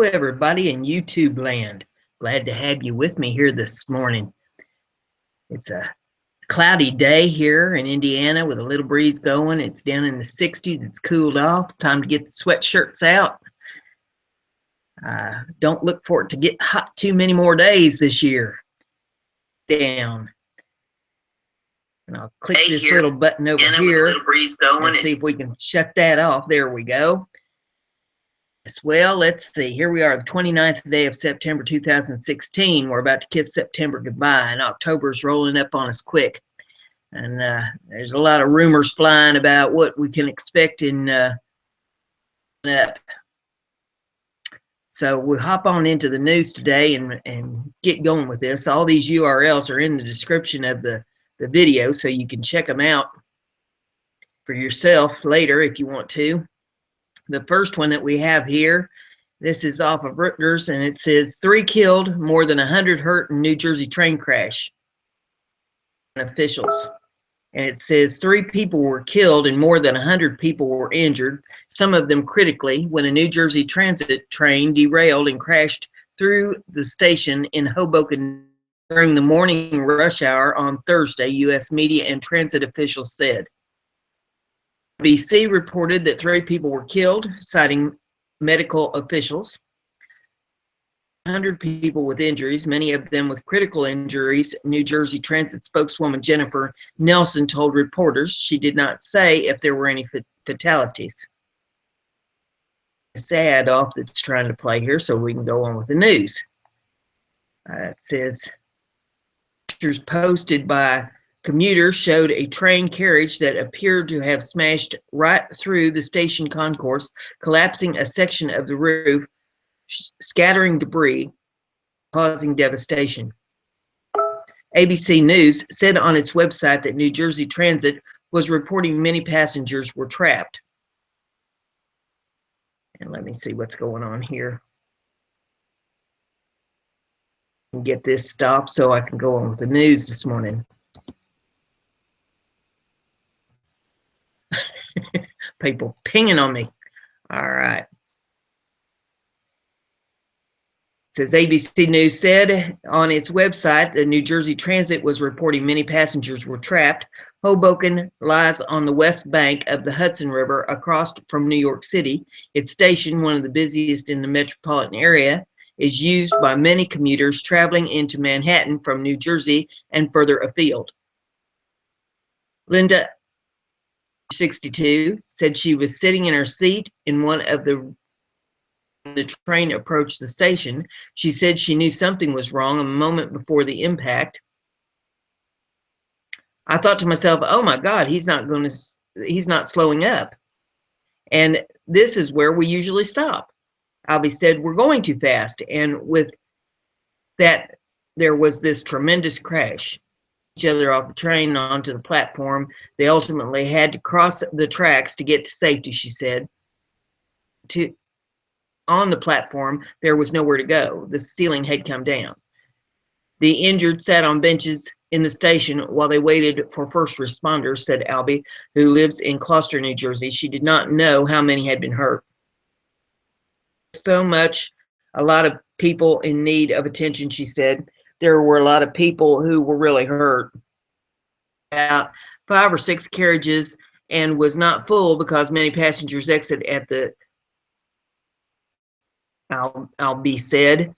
Hello, everybody in YouTube land. Glad to have you with me here this morning. It's a cloudy day here in Indiana with a little breeze going. It's down in the 60s. It's cooled off. Time to get the sweatshirts out. Don't look for it to get hot too many more days this year. Down. And I'll click this little button over here and see if we can shut that off. There we go. Well, let's see. Here we are, the 29th day of September 2016. We're about to kiss September goodbye, and October's rolling up on us quick. And there's a lot of rumors flying about what we can expect in up. So we'll hop on into the news today and get going with this. All these URLs are in the description of the video, so you can check them out for yourself later if you want to. The first one that we have here, this is off of Rutgers, and it says 3 killed, more than 100 hurt in New Jersey train crash. Officials. And it says 3 people were killed and more than 100 people were injured, some of them critically, when a New Jersey transit train derailed and crashed through the station in Hoboken during the morning rush hour on Thursday, U.S. media and transit officials said. BBC reported that 3 people were killed, citing medical officials. 100 people with injuries, many of them with critical injuries. New Jersey Transit spokeswoman Jennifer Nelson told reporters she did not say if there were any fatalities. It's ad off that's trying to play here so we can go on with the news. It says pictures posted by commuters showed a train carriage that appeared to have smashed right through the station concourse, collapsing a section of the roof, scattering debris, causing devastation. ABC News said on its website that New Jersey Transit was reporting many passengers were trapped. And let me see what's going on here. And get this stopped so I can go on with the news this morning. People pinging on me. All right. It says ABC News said on its website that New Jersey Transit was reporting many passengers were trapped. Hoboken lies on the west bank of the Hudson River across from New York City. Its station, one of the busiest in the metropolitan area, is used by many commuters traveling into Manhattan from New Jersey and further afield. Linda, 62, said she was sitting in her seat in one of the train approached the station. She said she knew something was wrong a moment before the impact. I thought to myself, oh my God, he's not slowing up. And this is where we usually stop. Albie said, we're going too fast. And with that, there was this tremendous crash. Each other off the train onto the platform. They ultimately had to cross the tracks to get to safety, she said. On the platform, there was nowhere to go. The ceiling had come down. The injured sat on benches in the station while they waited for first responders, said Albie, who lives in Gloucester, New Jersey. She did not know how many had been hurt. So much, a lot of people in need of attention, she said. There were a lot of people who were really hurt. About 5 or 6 carriages and was not full because many passengers exit at the Albie said.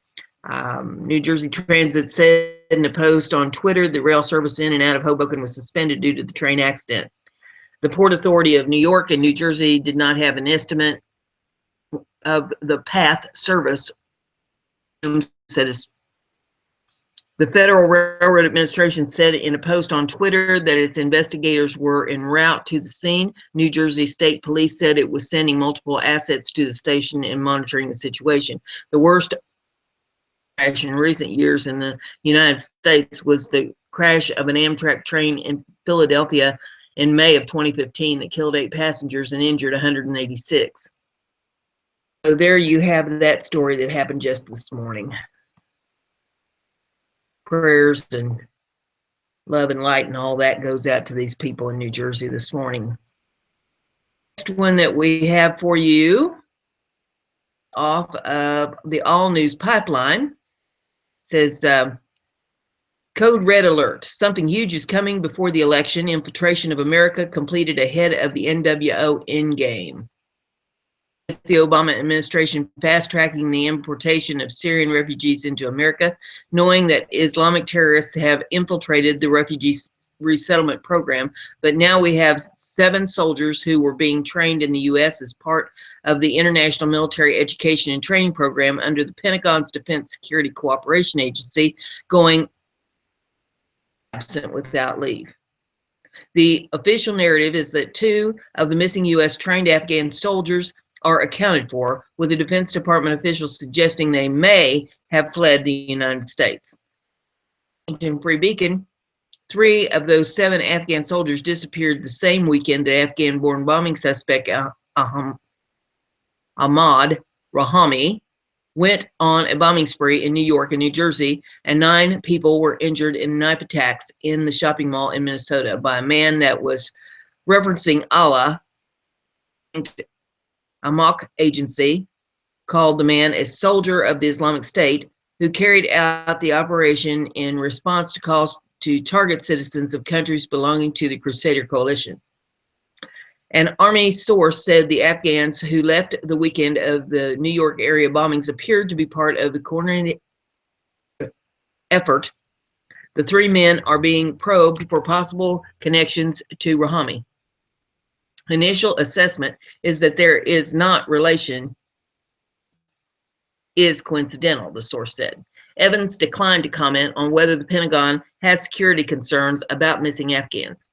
New Jersey Transit said in a post on Twitter the rail service in and out of Hoboken was suspended due to the train accident. The Port Authority of New York and New Jersey did not have an estimate of the path service. The Federal Railroad Administration said in a post on Twitter that its investigators were en route to the scene. New Jersey State Police said it was sending multiple assets to the station and monitoring the situation. The worst crash in recent years in the United States was the crash of an Amtrak train in Philadelphia in May of 2015 that killed 8 passengers and injured 186. So there you have that story that happened just this morning. Prayers and love and light and all that goes out to these people in New Jersey this morning. Next one that we have for you off of the All News Pipeline. It says, Code Red Alert. Something huge is coming before the election. Infiltration of America completed ahead of the NWO endgame. The Obama administration fast-tracking the importation of Syrian refugees into America, knowing that Islamic terrorists have infiltrated the refugee resettlement program. But now we have 7 soldiers who were being trained in the U.S. as part of the International Military Education and Training Program under the Pentagon's Defense Security Cooperation Agency going absent without leave. The official narrative is that 2 of the missing U.S. trained Afghan soldiers are accounted for, with the Defense Department officials suggesting they may have fled the United States. In Free Beacon, 3 of those 7 Afghan soldiers disappeared the same weekend that Afghan-born bombing suspect Ahmad Rahami went on a bombing spree in New York and New Jersey, and 9 people were injured in knife attacks in the shopping mall in Minnesota by a man that was referencing Allah. Amaq agency called the man a soldier of the Islamic State who carried out the operation in response to calls to target citizens of countries belonging to the Crusader Coalition. An army source said the Afghans who left the weekend of the New York area bombings appeared to be part of the coordinated effort. The 3 men are being probed for possible connections to Rahami. Initial assessment is that there is not relation is coincidental, the source said. Evans declined to comment on whether the Pentagon has security concerns about missing Afghans.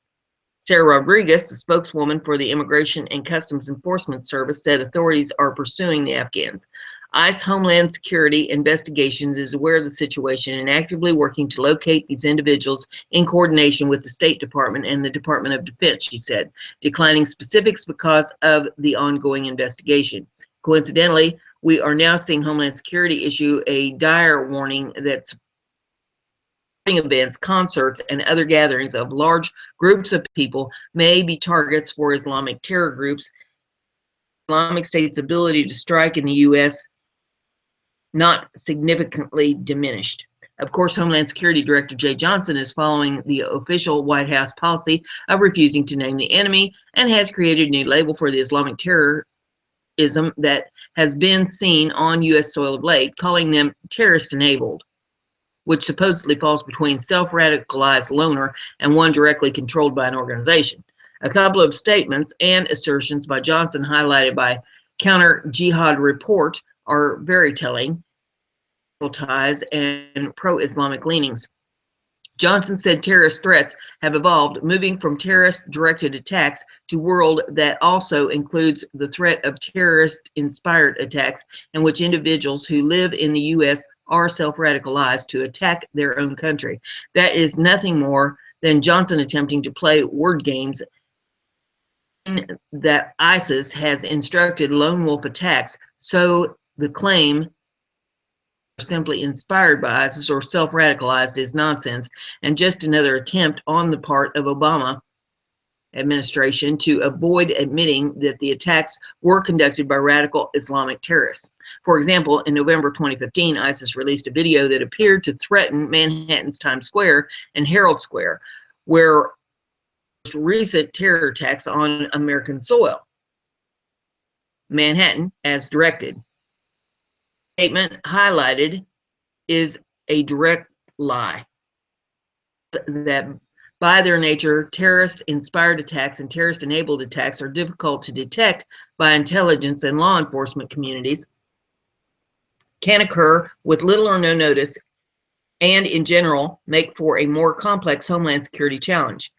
Sarah Rodriguez, a spokeswoman for the Immigration and Customs Enforcement Service, said authorities are pursuing the Afghans. ICE Homeland Security Investigations is aware of the situation and actively working to locate these individuals in coordination with the State Department and the Department of Defense, she said, declining specifics because of the ongoing investigation. Coincidentally, we are now seeing Homeland Security issue a dire warning that sporting events, concerts, and other gatherings of large groups of people may be targets for Islamic terror groups. Islamic State's ability to strike in the U.S. not significantly diminished. Of course, Homeland Security Director Jay Johnson is following the official White House policy of refusing to name the enemy and has created a new label for the Islamic terrorism that has been seen on U.S. soil of late, calling them terrorist-enabled, which supposedly falls between self-radicalized loner and one directly controlled by an organization. A couple of statements and assertions by Johnson, highlighted by Counter Jihad Report, are very telling. Ties and pro-Islamic leanings. Johnson said terrorist threats have evolved, moving from terrorist-directed attacks to world that also includes the threat of terrorist-inspired attacks in which individuals who live in the U.S. are self-radicalized to attack their own country. That is nothing more than Johnson attempting to play word games that ISIS has instructed lone wolf attacks, so the claim simply inspired by ISIS or self-radicalized is nonsense and just another attempt on the part of Obama administration to avoid admitting that the attacks were conducted by radical Islamic terrorists. For example, in November 2015, ISIS released a video that appeared to threaten Manhattan's Times Square and Herald Square, where recent terror attacks on American soil. Manhattan, as directed. Statement highlighted is a direct lie that by their nature, terrorist-inspired attacks and terrorist-enabled attacks are difficult to detect by intelligence and law enforcement communities, can occur with little or no notice, and in general make for a more complex homeland security challenge.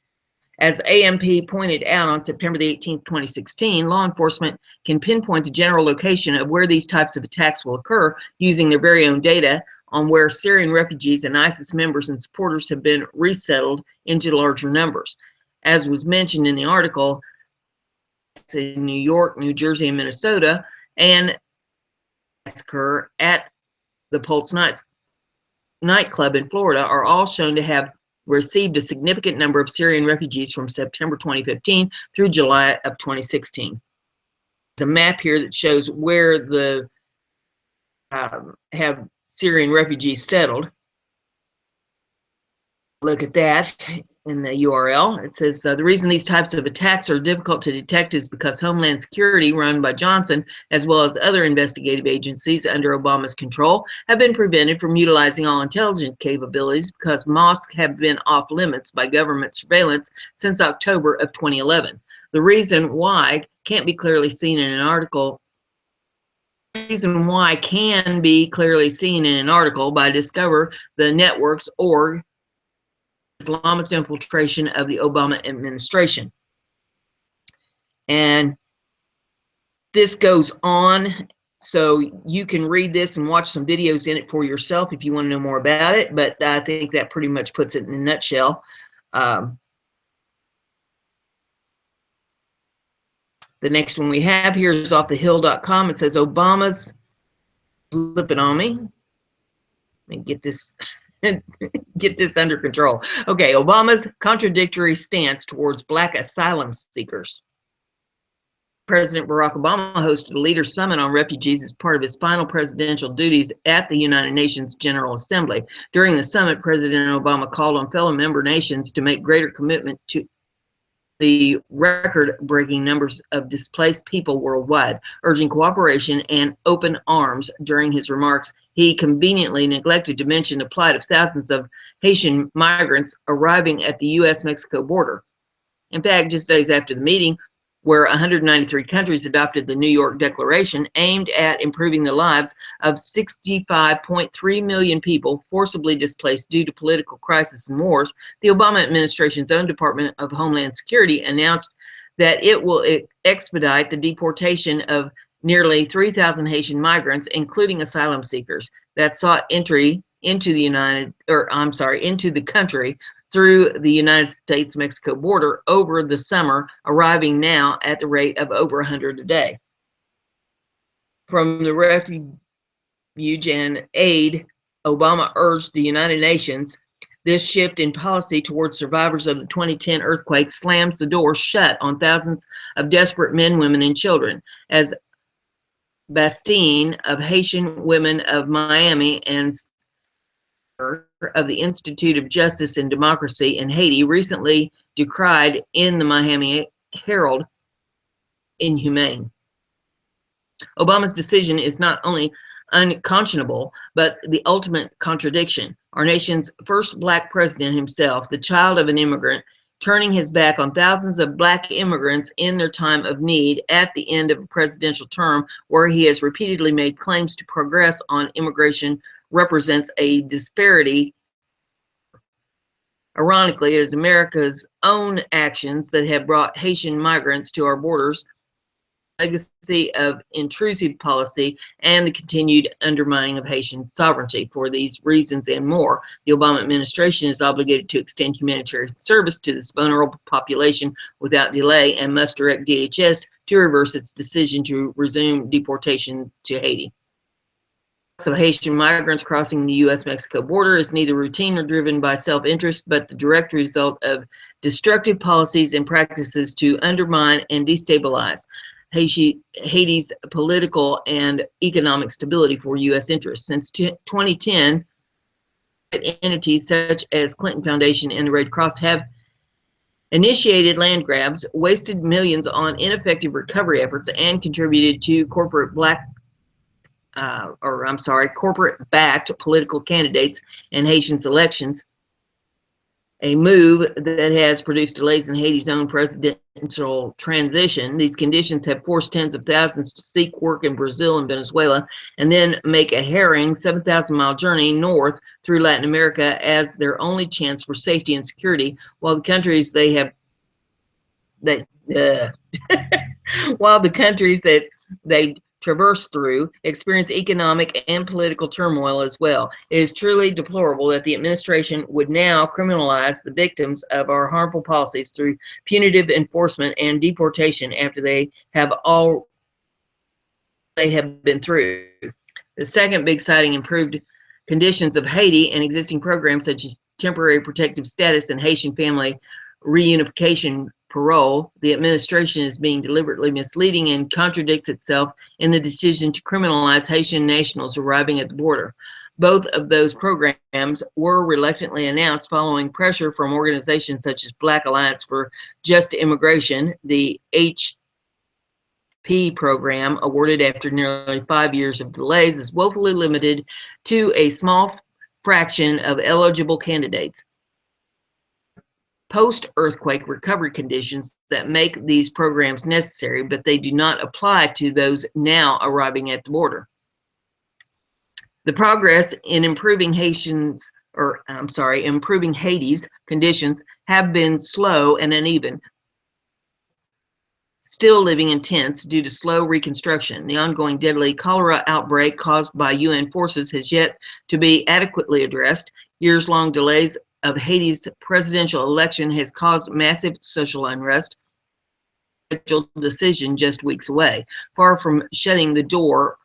As AMP pointed out on September the 18th, 2016, law enforcement can pinpoint the general location of where these types of attacks will occur using their very own data on where Syrian refugees and ISIS members and supporters have been resettled into larger numbers. As was mentioned in the article, in New York, New Jersey, and Minnesota, and occur at the Pulse nightclub in Florida are all shown to have received a significant number of Syrian refugees from September 2015 through July of 2016. There's a map here that shows where the have Syrian refugees settled. Look at that in the URL. It says the reason these types of attacks are difficult to detect is because Homeland Security, run by Johnson, as well as other investigative agencies under Obama's control, have been prevented from utilizing all intelligence capabilities because mosques have been off limits by government surveillance since October of 2011. The reason why can't be clearly seen in an article. Reason why can be clearly seen in an article by Discover the Network's org. Islamist infiltration of the Obama administration. And this goes on, so you can read this and watch some videos in it for yourself if you want to know more about it, but I think that pretty much puts it in a nutshell. The next one we have here is offthehill.com. It says Obama's flipping on me. Let me get this get this under control. Okay, Obama's contradictory stance towards Black asylum seekers. President Barack Obama hosted a leaders' summit on refugees as part of his final presidential duties at the United Nations General Assembly. During the summit, President Obama called on fellow member nations to make greater commitment to the record-breaking numbers of displaced people worldwide, urging cooperation and open arms. During his remarks, he conveniently neglected to mention the plight of thousands of Haitian migrants arriving at the U.S.-Mexico border. In fact, just days after the meeting, where 193 countries adopted the New York Declaration aimed at improving the lives of 65.3 million people forcibly displaced due to political crisis and wars, the Obama administration's own Department of Homeland Security announced that it will expedite the deportation of nearly 3,000 Haitian migrants, including asylum seekers, that sought entry into the into the country through the United States-Mexico border over the summer, arriving now at the rate of over 100 a day. From the Refuge and Aid, Obama urged the United Nations, this shift in policy towards survivors of the 2010 earthquake slams the door shut on thousands of desperate men, women, and children. As Bastine of Haitian Women of Miami and of the Institute of Justice and Democracy in Haiti recently decried in the Miami Herald inhumane. Obama's decision is not only unconscionable, but the ultimate contradiction. Our nation's first Black president himself, the child of an immigrant, turning his back on thousands of Black immigrants in their time of need at the end of a presidential term where he has repeatedly made claims to progress on immigration, represents a disparity. Ironically, it is America's own actions that have brought Haitian migrants to our borders, legacy of intrusive policy, and the continued undermining of Haitian sovereignty. For these reasons and more, the Obama administration is obligated to extend humanitarian service to this vulnerable population without delay and must direct DHS to reverse its decision to resume deportation to Haiti. Of Haitian migrants crossing the U.S.-Mexico border is neither routine nor driven by self-interest, but the direct result of destructive policies and practices to undermine and destabilize Haiti's political and economic stability for U.S. interests. Since 2010, entities such as Clinton Foundation and the Red Cross have initiated land grabs, wasted millions on ineffective recovery efforts, and contributed to corporate-backed political candidates in Haitian elections, a move that has produced delays in Haiti's own presidential transition. These conditions have forced tens of thousands to seek work in Brazil and Venezuela and then make a harrowing 7,000-mile journey north through Latin America as their only chance for safety and security, while the countries while the countries that they traverse through experience economic and political turmoil as well. It is truly deplorable that the administration would now criminalize the victims of our harmful policies through punitive enforcement and deportation after they have been through. The second big citing improved conditions of Haiti and existing programs such as temporary protective status and Haitian family reunification parole, the administration is being deliberately misleading and contradicts itself in the decision to criminalize Haitian nationals arriving at the border. Both of those programs were reluctantly announced following pressure from organizations such as Black Alliance for Just Immigration. The HP program, awarded after nearly 5 years of delays, is woefully limited to a small fraction of eligible candidates. Post-earthquake recovery conditions that make these programs necessary, but they do not apply to those now arriving at the border. The progress in improving Haiti's conditions have been slow and uneven, still living in tents due to slow reconstruction. The ongoing deadly cholera outbreak caused by UN forces has yet to be adequately addressed. Years-long delays of Haiti's presidential election has caused massive social unrest. Decision just weeks away. Far from shutting the door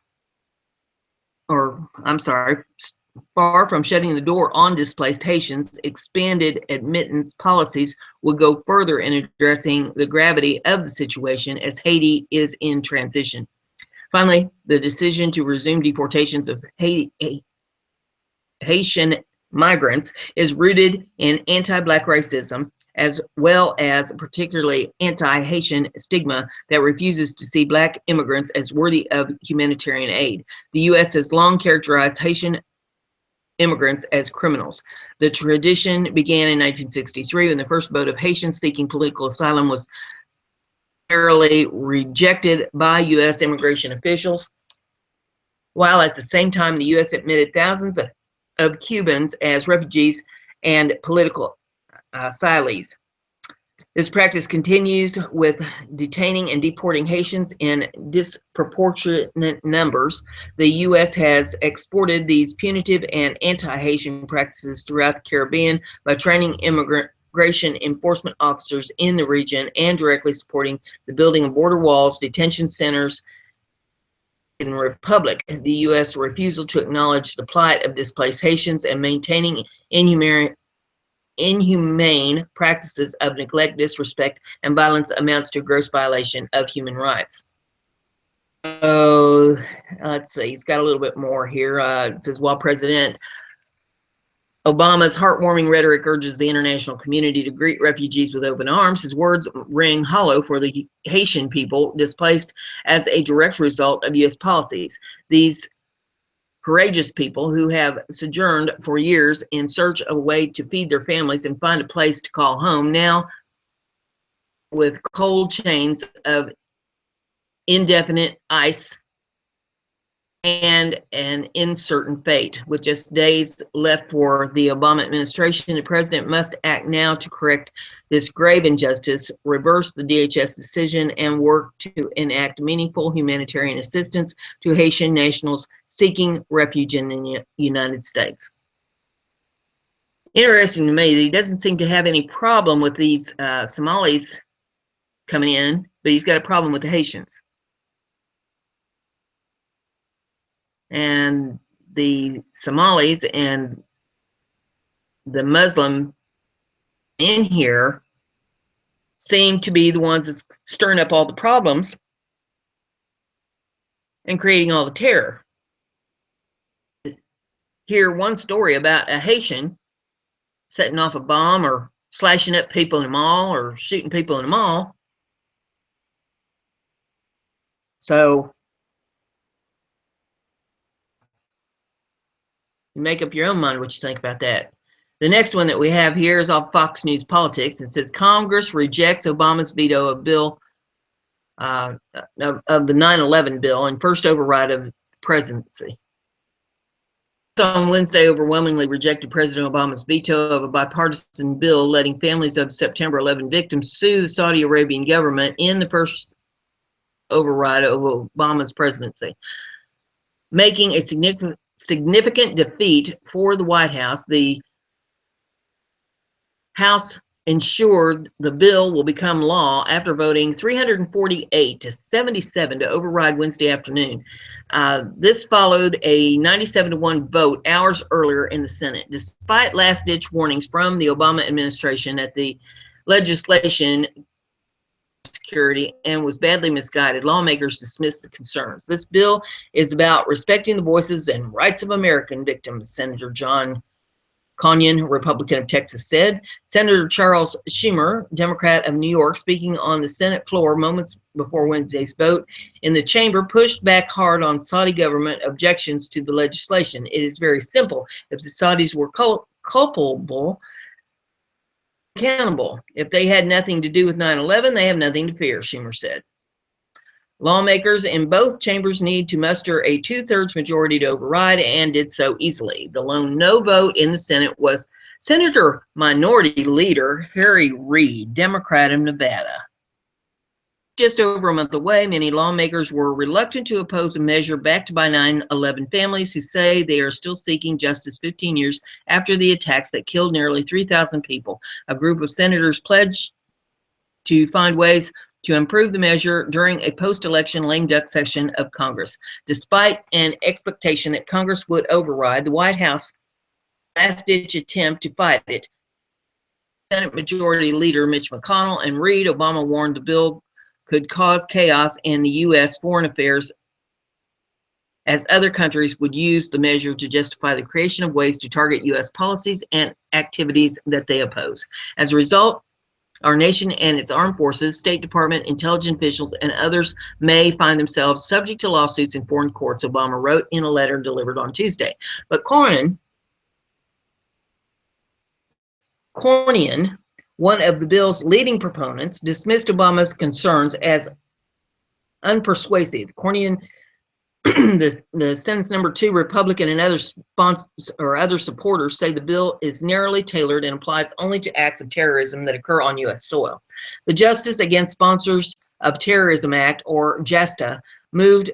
on displaced Haitians, expanded admittance policies would go further in addressing the gravity of the situation as Haiti is in transition. Finally, the decision to resume deportations of Haitian migrants is rooted in anti-Black racism, as well as particularly anti-Haitian stigma that refuses to see Black immigrants as worthy of humanitarian aid. The U.S. has long characterized Haitian immigrants as criminals. The tradition began in 1963 when the first boat of Haitians seeking political asylum was thoroughly rejected by U.S. immigration officials, while at the same time the U.S. admitted thousands of Cubans as refugees and political asylees. This practice continues with detaining and deporting Haitians in disproportionate numbers. The U.S. has exported these punitive and anti-Haitian practices throughout the Caribbean by training immigration enforcement officers in the region and directly supporting the building of border walls, detention centers. In the Republic, the U.S. refusal to acknowledge the plight of displaced Haitians and maintaining inhumane practices of neglect, disrespect, and violence amounts to a gross violation of human rights. So let's see, he's got a little bit more here. It says, while President Obama's heartwarming rhetoric urges the international community to greet refugees with open arms, his words ring hollow for the Haitian people displaced as a direct result of U.S. policies. These courageous people who have sojourned for years in search of a way to feed their families and find a place to call home, now with cold chains of indefinite ice and an uncertain fate. With just days left for the Obama administration, the president must act now to correct this grave injustice, reverse the DHS decision, and work to enact meaningful humanitarian assistance to Haitian nationals seeking refuge in the United States. Interesting to me that he doesn't seem to have any problem with these Somalis coming in, but he's got a problem with the Haitians. And the Somalis and the Muslim in here seem to be the ones that's stirring up all the problems and creating all the terror. Hear one story about a Haitian setting off a bomb or slashing up people in a mall or shooting people in a mall. So you make up your own mind what you think about that. The next one that we have here is off Fox News Politics. It says Congress rejects Obama's veto of bill of the 9/11 bill and first override of the presidency. On Wednesday, overwhelmingly rejected President Obama's veto of a bipartisan bill letting families of September 11 victims sue the Saudi Arabian government in the first override of Obama's presidency, making a significant defeat for the White House. The House ensured the bill will become law after voting 348 to 77 to override Wednesday afternoon. This followed a 97-1 vote hours earlier in the Senate. Despite last-ditch warnings from the Obama administration that the legislation security and was badly misguided. Lawmakers dismissed the concerns. This bill is about respecting the voices and rights of American victims, Senator John Conyon, Republican of Texas, said. Senator Charles Schumer, Democrat of New York, speaking on the Senate floor moments before Wednesday's vote in the chamber, pushed back hard on Saudi government objections to the legislation. It is very simple. If the Saudis were culpable, accountable. If they had nothing to do with 9/11, they have nothing to fear, Schumer said. Lawmakers in both chambers need to muster a 2/3 majority to override, and did so easily. The lone no vote in the Senate was Senator Minority Leader Harry Reid, Democrat of Nevada. Just over a month away, many lawmakers were reluctant to oppose a measure backed by 9/11 families who say they are still seeking justice 15 years after the attacks that killed nearly 3,000 people. A group of senators pledged to find ways to improve the measure during a post-election lame duck session of Congress. Despite an expectation that Congress would override, the White House last-ditch attempt to fight it. Senate Majority Leader Mitch McConnell and Reid, Obama warned the bill could cause chaos in the U.S. foreign affairs as other countries would use the measure to justify the creation of ways to target U.S. policies and activities that they oppose. As a result, our nation and its armed forces, State Department, intelligence officials, and others may find themselves subject to lawsuits in foreign courts, Obama wrote in a letter delivered on Tuesday. But Conyon, one of the bill's leading proponents, dismissed Obama's concerns as unpersuasive. Conyon, the Senate's number 2 Republican, and other supporters say the bill is narrowly tailored and applies only to acts of terrorism that occur on U.S. soil. The Justice Against Sponsors of Terrorism Act, or JASTA, moved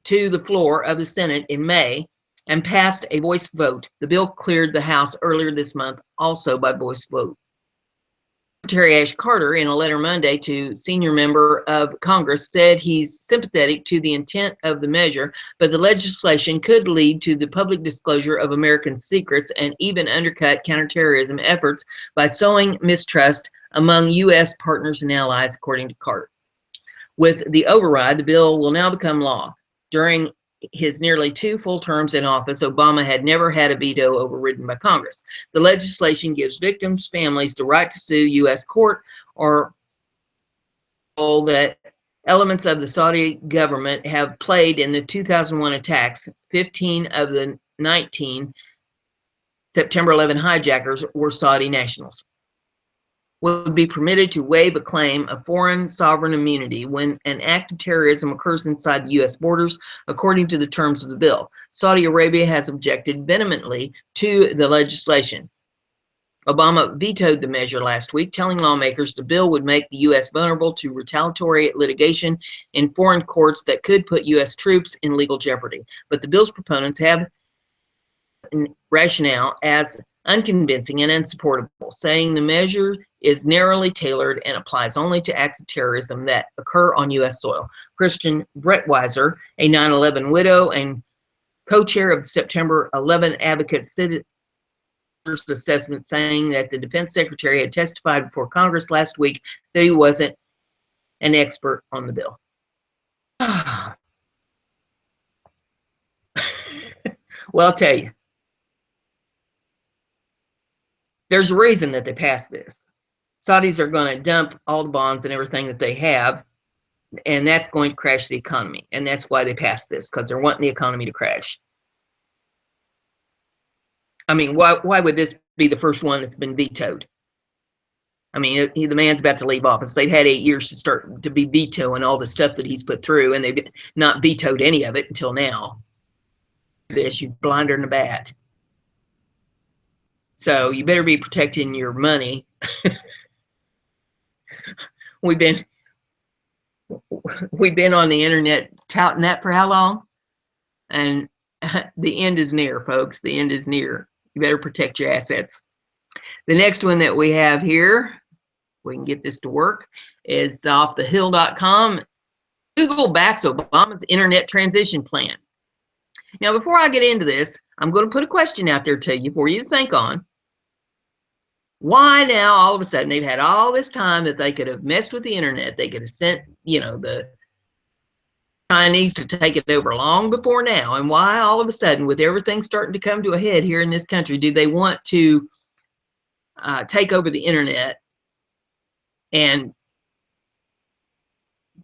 to the floor of the Senate in May and passed a voice vote. The bill cleared the House earlier this month, also by voice vote. Secretary Ash Carter, in a letter Monday to senior member of Congress, said he's sympathetic to the intent of the measure, but the legislation could lead to the public disclosure of American secrets and even undercut counterterrorism efforts by sowing mistrust among U.S. partners and allies, according to Carter. With the override, the bill will now become law. During his nearly 2 full terms in office, Obama had never had a veto overridden by Congress. The legislation gives victims' families the right to sue U.S. court or all that elements of the Saudi government have played in the 2001 attacks. 15 of the 19 September 11 hijackers were Saudi nationals. Would be permitted to waive a claim of foreign sovereign immunity when an act of terrorism occurs inside the U.S. borders, according to the terms of the bill. Saudi Arabia has objected vehemently to the legislation. Obama vetoed the measure last week, telling lawmakers the bill would make the U.S. vulnerable to retaliatory litigation in foreign courts that could put U.S. troops in legal jeopardy. But the bill's proponents have rationale as unconvincing and unsupportable, saying the measure is narrowly tailored and applies only to acts of terrorism that occur on U.S. soil. Christian Brettweiser, a 9/11 widow and co-chair of the September 11 Advocate Citizens Assessment, saying that the defense secretary had testified before Congress last week that he wasn't an expert on the bill. Well, I'll tell you, there's a reason that they passed this. Saudis are going to dump all the bonds and everything that they have, and that's going to crash the economy. And that's why they passed this, because they're wanting the economy to crash. I mean, why would this be the first one that's been vetoed? I mean, the man's about to leave office. They've had 8 years to start to be vetoing all the stuff that he's put through, and they've not vetoed any of it until now. This, you blinder than a bat. So you better be protecting your money. We've been on the internet touting that for how long? And the end is near, folks. The end is near. You better protect your assets. The next one that we have here, we can get this to work, is offthehill.com. Google backs Obama's internet transition plan. Now, before I get into this, I'm going to put a question out there to you for you to think on. Why now all of a sudden they've had all this time that they could have messed with the internet, they could have sent, you know, the Chinese to take it over long before now, and why all of a sudden, with everything starting to come to a head here in this country, do they want to take over the internet and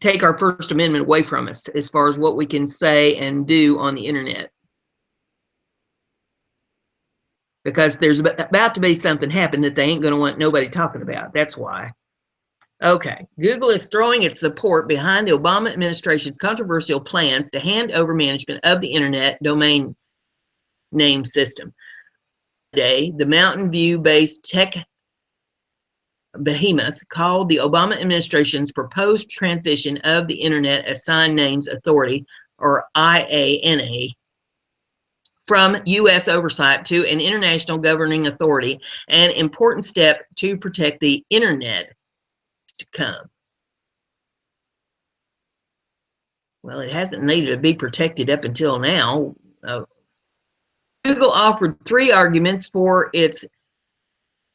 take our First Amendment away from us as far as what we can say and do on the internet? Because there's about to be something happen that they ain't going to want nobody talking about. That's why. Okay, Google is throwing its support behind the Obama administration's controversial plans to hand over management of the internet domain name system. Today, the Mountain View-based tech behemoth called the Obama administration's proposed transition of the Internet Assigned Names Authority, or IANA, from U.S. oversight to an international governing authority, an important step to protect the Internet to come. Well, it hasn't needed to be protected up until now. Google offered 3 arguments for its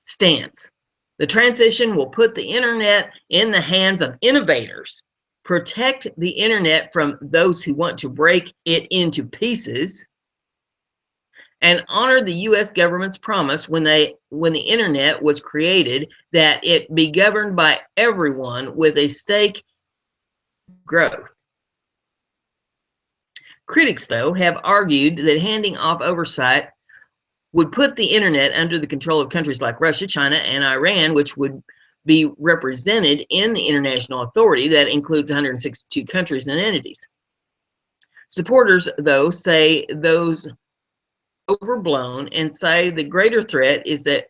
stance. The transition will put the internet in the hands of innovators, protect the internet from those who want to break it into pieces, and honor the U.S. government's promise when the internet was created that it be governed by everyone with a stake in growth. Critics, though, have argued that handing off oversight would put the internet under the control of countries like Russia, China, and Iran, which would be represented in the international authority that includes 162 countries and entities. Supporters, though, say those overblown and say the greater threat is that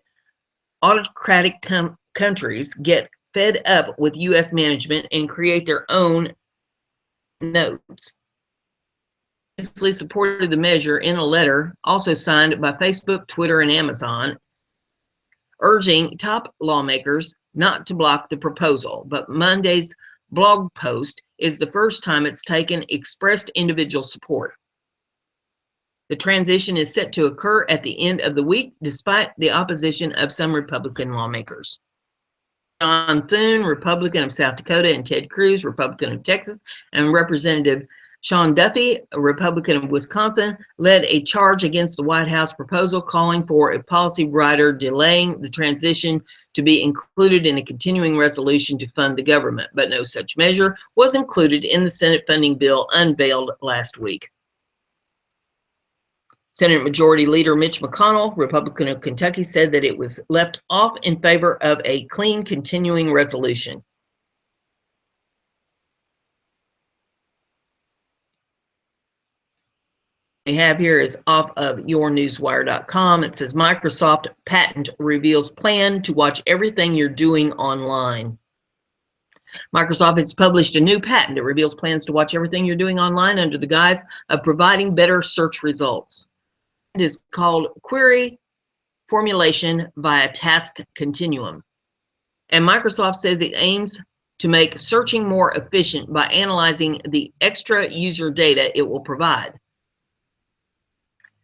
autocratic countries get fed up with U.S. management and create their own nodes. Supported the measure in a letter also signed by Facebook, Twitter, and Amazon, urging top lawmakers not to block the proposal. But Monday's blog post is the first time it's taken expressed individual support. The transition is set to occur at the end of the week, despite the opposition of some Republican lawmakers. John Thune, Republican of South Dakota, and Ted Cruz, Republican of Texas, and Representative Sean Duffy, a Republican of Wisconsin, led a charge against the White House proposal calling for a policy rider delaying the transition to be included in a continuing resolution to fund the government, but no such measure was included in the Senate funding bill unveiled last week. Senate Majority Leader Mitch McConnell, Republican of Kentucky, said that it was left off in favor of a clean continuing resolution. We have here is off of yournewswire.com. It says Microsoft patent reveals plan to watch everything you're doing online. Microsoft has published a new patent that reveals plans to watch everything you're doing online under the guise of providing better search results. It is called Query Formulation via Task Continuum. And Microsoft says it aims to make searching more efficient by analyzing the extra user data it will provide.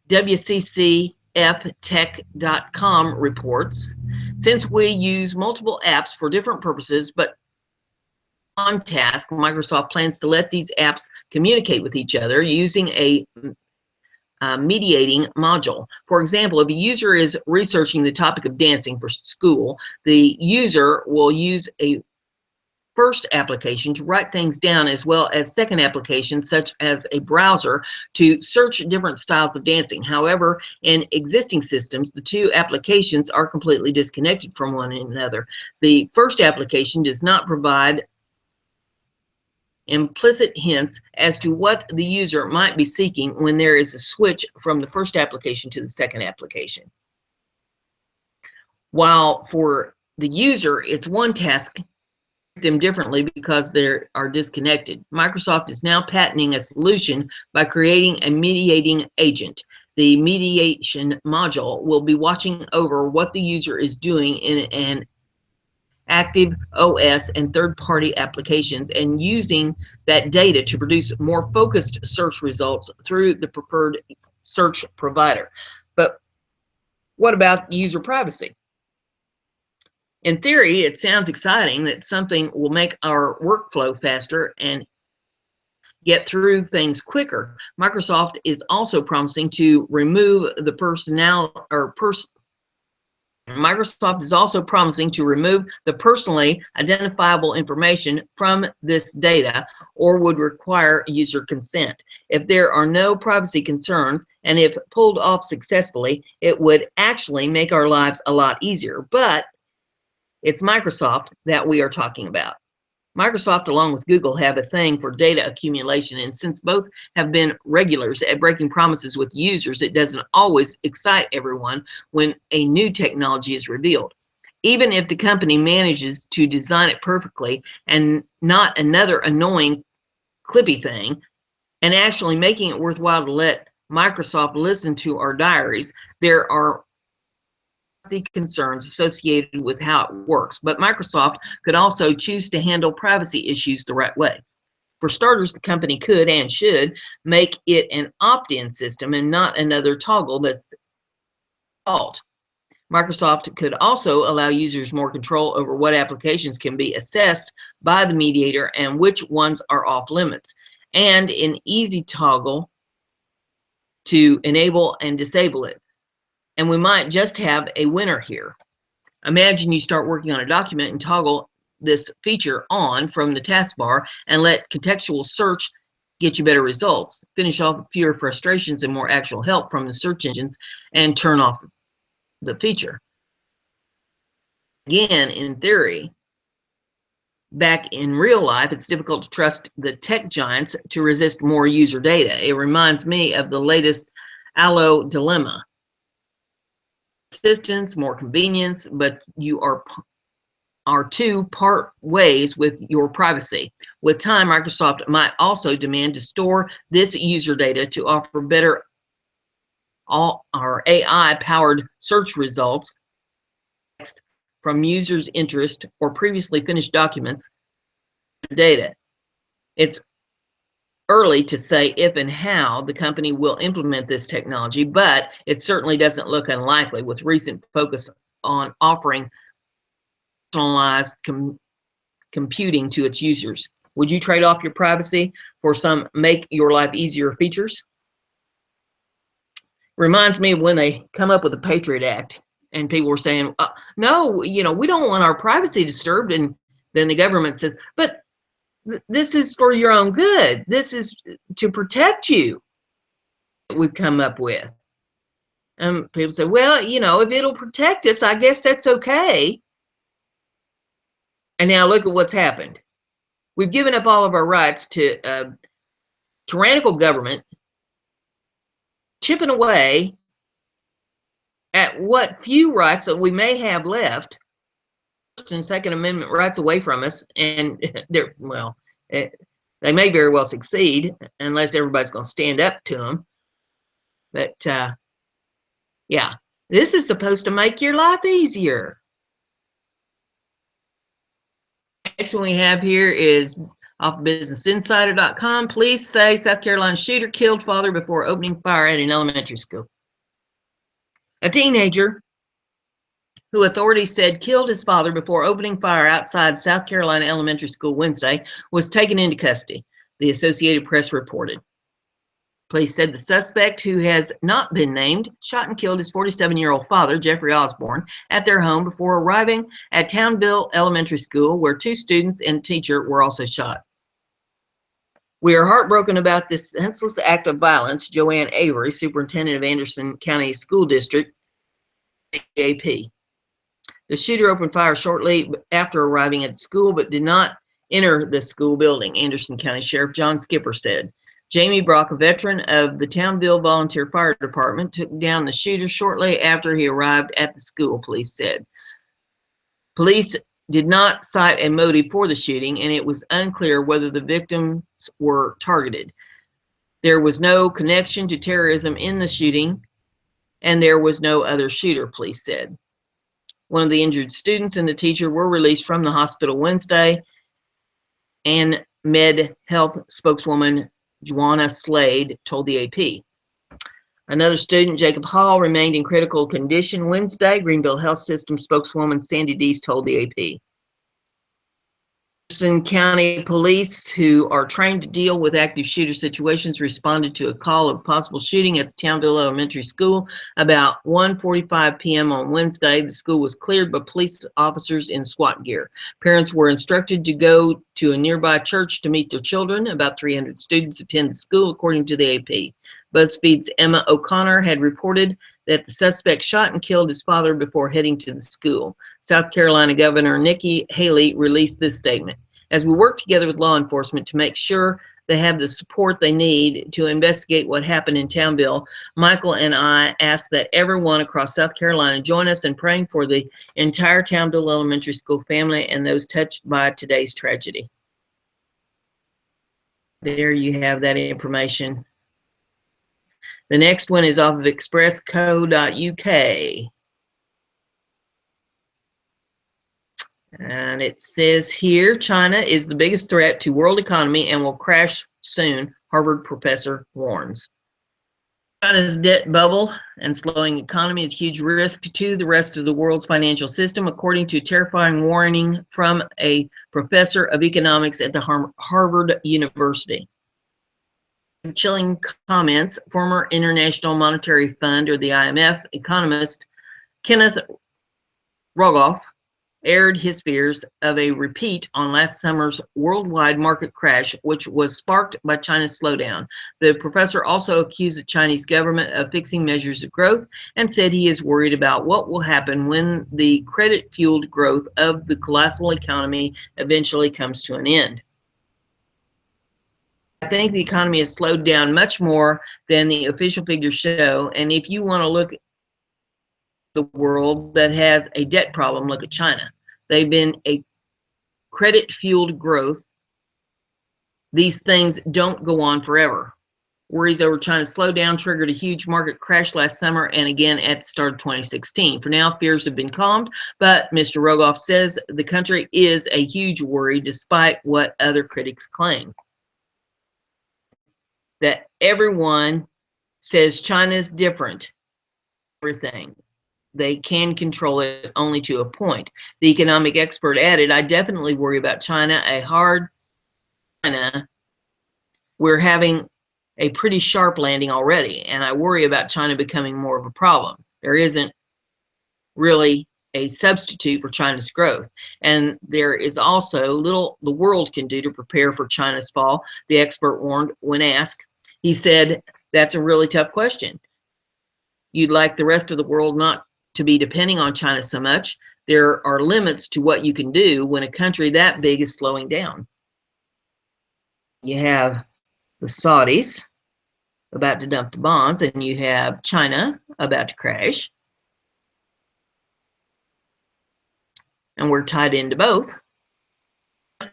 WCCFtech.com reports, since we use multiple apps for different purposes, but on task, Microsoft plans to let these apps communicate with each other using a mediating module. For example, if a user is researching the topic of dancing for school, the user will use a first application to write things down, as well as second applications such as a browser to search different styles of dancing. However, in existing systems, the 2 applications are completely disconnected from one another. The first application does not provide implicit hints as to what the user might be seeking when there is a switch from the first application to the second application. While for the user, it's one task them differently because they are disconnected. Microsoft is now patenting a solution by creating a mediating agent. The mediation module will be watching over what the user is doing in an active OS and third-party applications and using that data to produce more focused search results through the preferred search provider. But what about user privacy? In theory, it sounds exciting that something will make our workflow faster and get through things quicker. Microsoft is also promising to remove the Microsoft is also promising to remove the personally identifiable information from this data or would require user consent. If there are no privacy concerns and if pulled off successfully, it would actually make our lives a lot easier. But it's Microsoft that we are talking about. Microsoft, along with Google, have a thing for data accumulation, and since both have been regulars at breaking promises with users, it doesn't always excite everyone when a new technology is revealed. Even if the company manages to design it perfectly and not another annoying clippy thing, and actually making it worthwhile to let Microsoft listen to our diaries, there are concerns associated with how it works, but Microsoft could also choose to handle privacy issues the right way. For starters, the company could and should make it an opt-in system and not another toggle that's default. Microsoft could also allow users more control over what applications can be assessed by the mediator and which ones are off limits, and an easy toggle to enable and disable it. And we might just have a winner here. Imagine you start working on a document and toggle this feature on from the taskbar and let contextual search get you better results. Finish off with fewer frustrations and more actual help from the search engines and turn off the feature. Again, in theory, back in real life, it's difficult to trust the tech giants to resist more user data. It reminds me of the latest Allo dilemma. Assistance, more convenience, but you are to part ways with your privacy. With time, Microsoft might also demand to store this user data to offer better all our AI-powered search results from users' interest or previously finished documents data. It's early to say if and how the company will implement this technology, but it certainly doesn't look unlikely with recent focus on offering personalized computing to its users. Would you trade off your privacy for some make your life easier features? Reminds me of when they come up with the Patriot Act and people were saying, no, we don't want our privacy disturbed. And then the government says, but this is for your own good. This is to protect you. We've come up with. And people say, well, if it'll protect us, I guess that's okay. And now look at what's happened. We've given up all of our rights to a tyrannical government chipping away at what few rights that we may have left, First and Second Amendment rights away from us, and they may very well succeed unless everybody's going to stand up to them. But yeah, this is supposed to make your life easier. Next one we have here is off businessinsider.com. Police say South Carolina shooter killed father before opening fire at an elementary school. A teenager who authorities said killed his father before opening fire outside South Carolina Elementary School Wednesday was taken into custody, the Associated Press reported. Police said the suspect, who has not been named, shot and killed his 47-year-old father, Jeffrey Osborne, at their home before arriving at Townville Elementary School, where 2 students and a teacher were also shot. We are heartbroken about this senseless act of violence, Joanne Avery, superintendent of Anderson County School District, AP. The shooter opened fire shortly after arriving at the school, but did not enter the school building, Anderson County Sheriff John Skipper said. Jamie Brock, a veteran of the Townville Volunteer Fire Department, took down the shooter shortly after he arrived at the school, police said. Police did not cite a motive for the shooting, and it was unclear whether the victims were targeted. There was no connection to terrorism in the shooting, and there was no other shooter, police said. One of the injured students and the teacher were released from the hospital Wednesday, and Med Health spokeswoman Juana Slade told the AP. Another student, Jacob Hall, remained in critical condition Wednesday, Greenville Health System spokeswoman Sandy Dees told the AP. Gibson County Police, who are trained to deal with active shooter situations, responded to a call of possible shooting at the Townville Elementary School about 1:45 p.m. on Wednesday. The school was cleared by police officers in SWAT gear. Parents were instructed to go to a nearby church to meet their children. About 300 students attend the school, according to the AP. BuzzFeed's Emma O'Connor had reported that the suspect shot and killed his father before heading to the school. South Carolina Governor Nikki Haley released this statement. As we work together with law enforcement to make sure they have the support they need to investigate what happened in Townville, Michael and I ask that everyone across South Carolina join us in praying for the entire Townville Elementary School family and those touched by today's tragedy. There you have that information. The next one is off of expressco.uk. And it says here, China is the biggest threat to world economy and will crash soon, Harvard professor warns. China's debt bubble and slowing economy is a huge risk to the rest of the world's financial system, according to a terrifying warning from a professor of economics at the Harvard University. Chilling comments, former International Monetary Fund, or the IMF, economist Kenneth Rogoff aired his fears of a repeat on last summer's worldwide market crash, which was sparked by China's slowdown. The professor also accused the Chinese government of fixing measures of growth and said he is worried about what will happen when the credit-fueled growth of the colossal economy eventually comes to an end. I think the economy has slowed down much more than the official figures show, and if you want to look at the world that has a debt problem, look at China. They've been a credit-fueled growth. These things don't go on forever. Worries over China's slowdown triggered a huge market crash last summer and again at the start of 2016. For now, fears have been calmed, but Mr. Rogoff says the country is a huge worry despite what other critics claim. That everyone says China's different, everything. They can control it only to a point. The economic expert added, I definitely worry about China, a hard China. We're having a pretty sharp landing already, and I worry about China becoming more of a problem. There isn't really a substitute for China's growth. And there is also little the world can do to prepare for China's fall, the expert warned when asked. He said, that's a really tough question. You'd like the rest of the world not to be depending on China so much. There are limits to what you can do when a country that big is slowing down. You have the Saudis about to dump the bonds, and you have China about to crash. And we're tied into both.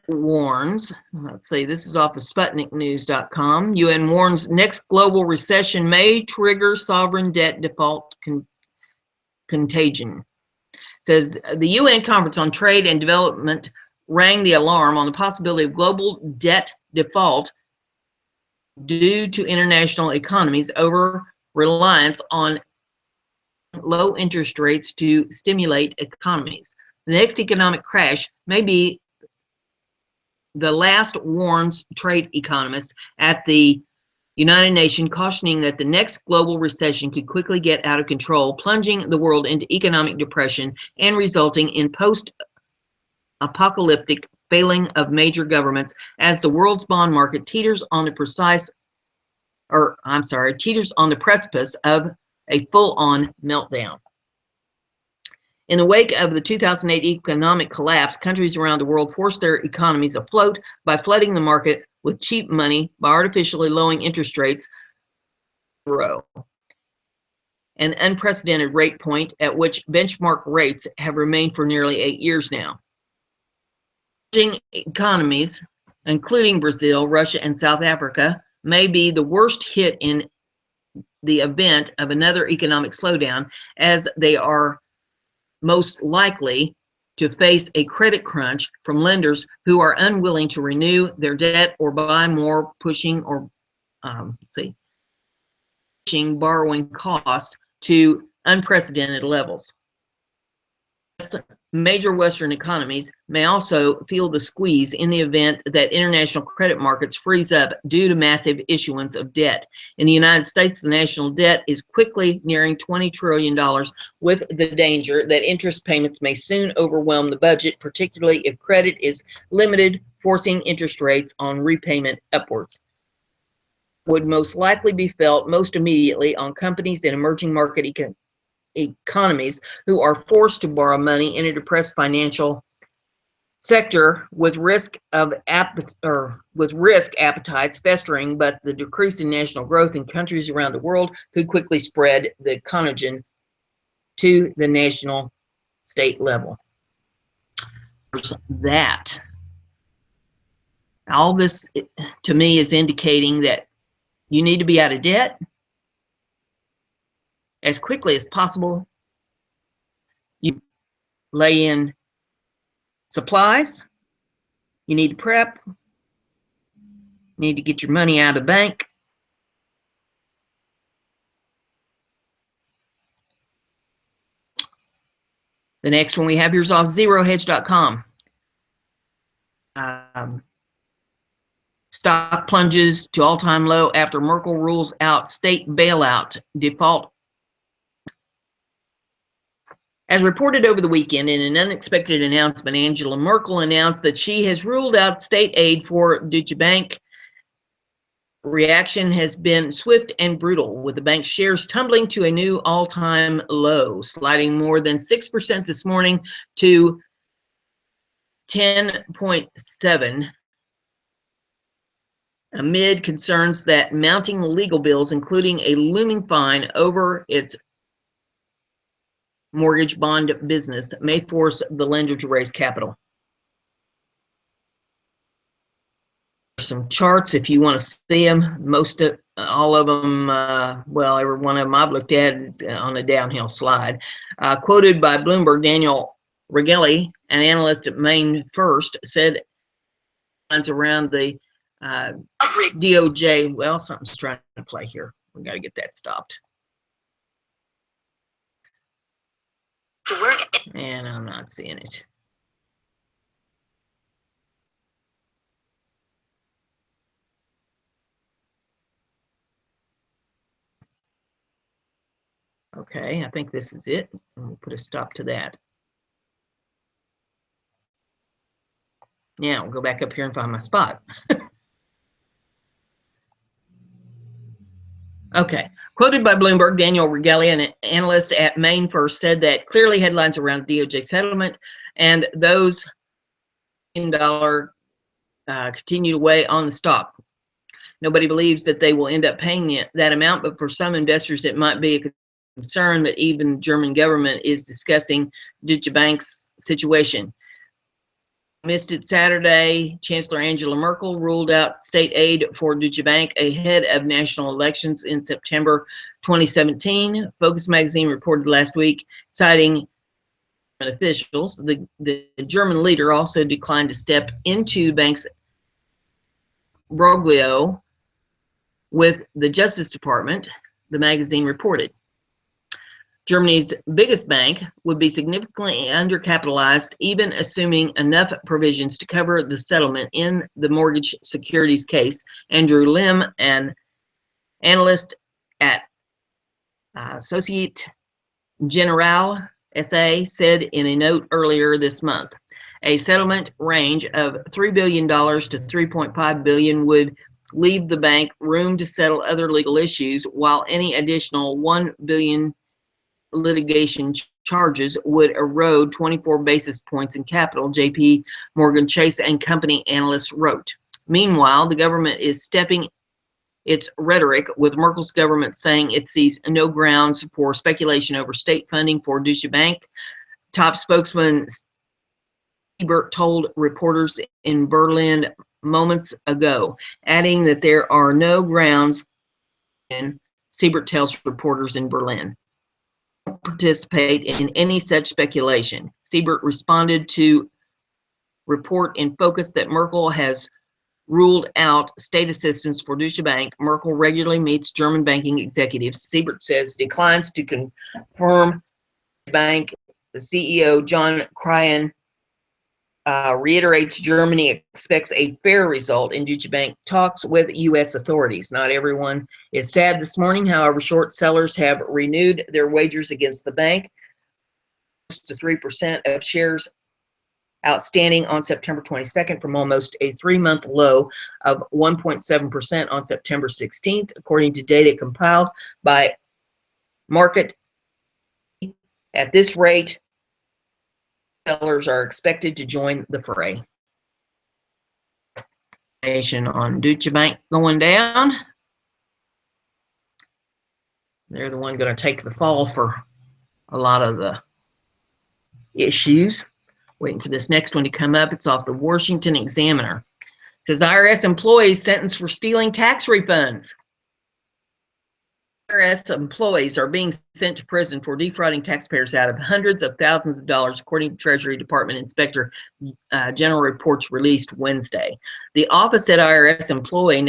Warns, let's see, this is off of SputnikNews.com. UN warns next global recession may trigger sovereign debt default contagion. It says the UN Conference on Trade and Development rang the alarm on the possibility of global debt default due to international economies' over reliance on low interest rates to stimulate economies. The next economic crash may be the last, warns trade economists at the United Nations, cautioning that the next global recession could quickly get out of control, plunging the world into economic depression and resulting in post-apocalyptic failing of major governments as the world's bond market teeters on the precipice of a full-on meltdown. In the wake of the 2008 economic collapse, countries around the world forced their economies afloat by flooding the market with cheap money by artificially lowering interest rates, an unprecedented rate point at which benchmark rates have remained for nearly 8 years now. Emerging economies, including Brazil, Russia, and South Africa, may be the worst hit in the event of another economic slowdown, as they are most likely to face a credit crunch from lenders who are unwilling to renew their debt or buy more, pushing borrowing costs to unprecedented levels. Major Western economies may also feel the squeeze in the event that international credit markets freeze up due to massive issuance of debt. In the United States, the national debt is quickly nearing $20 trillion, with the danger that interest payments may soon overwhelm the budget, particularly if credit is limited, forcing interest rates on repayment upwards. Would most likely be felt most immediately on companies in emerging market economies who are forced to borrow money in a depressed financial sector with risk appetites festering, but the decrease in national growth in countries around the world could quickly spread the contagion to the national state level. There's that. All this to me is indicating that you need to be out of debt as quickly as possible. You lay in supplies. You need to prep. You need to get your money out of the bank. The next one we have here is off zerohedge.com. Stock plunges to all-time low after Merkel rules out state bailout default. As reported over the weekend, in an unexpected announcement, Angela Merkel announced that she has ruled out state aid for Deutsche Bank. Reaction has been swift and brutal, with the bank's shares tumbling to a new all-time low, sliding more than 6% this morning to 10.7, amid concerns that mounting legal bills, including a looming fine over its mortgage bond business, may force the lender to raise capital. Some charts if you want to see them. All of them, well, every one of them I've looked at is on a downhill slide. Quoted by Bloomberg, Daniel Regelli, an analyst at Maine First, said around the DOJ. Well, something's trying to play here. We got to get that stopped. And I'm not seeing it. Okay, I think this is it. We'll put a stop to that. Now we'll go back up here and find my spot. Okay. Quoted by Bloomberg, Daniel Regelli, an analyst at Maine First, said that clearly headlines around DOJ settlement and those $1 continue to weigh on the stock. Nobody believes that they will end up paying that amount, but for some investors, it might be a concern that even the German government is discussing Deutsche Bank's situation. Missed it Saturday. Chancellor Angela Merkel ruled out state aid for Deutsche Bank ahead of national elections in September 2017. Focus magazine reported last week, citing officials. The German leader also declined to step into the bank's broglio with the Justice Department, the magazine reported. Germany's biggest bank would be significantly undercapitalized, even assuming enough provisions to cover the settlement in the mortgage securities case. Andrew Lim, an analyst at Societe Generale SA, said in a note earlier this month, a settlement range of $3 billion to $3.5 billion would leave the bank room to settle other legal issues, while any additional $1 billion litigation charges would erode 24 basis points in capital, JP Morgan Chase and Company analysts wrote. Meanwhile, the government is stepping its rhetoric, with Merkel's government saying it sees no grounds for speculation over state funding for Deutsche Bank. Top spokesman Siebert told reporters in Berlin moments ago, adding that there are no grounds. Siebert tells reporters in Berlin participate in any such speculation. Siebert responded to report in Focus that Merkel has ruled out state assistance for Deutsche Bank. Merkel regularly meets German banking executives. Siebert says declines to confirm bank. The CEO, John Cryan, reiterates Germany expects a fair result in Deutsche Bank talks with U.S. authorities. Not everyone is sad this morning. However, short sellers have renewed their wagers against the bank. Close to 3% of shares outstanding on September 22nd from almost a 3-month low of 1.7% on September 16th, according to data compiled by Market. At this rate, sellers are expected to join the fray. On Deutsche Bank going down. They're the one going to take the fall for a lot of the issues. Waiting for this next one to come up. It's off the Washington Examiner. It says IRS employees sentenced for stealing tax refunds. IRS employees are being sent to prison for defrauding taxpayers out of hundreds of thousands of dollars, according to Treasury Department Inspector General reports released Wednesday. The office said IRS employee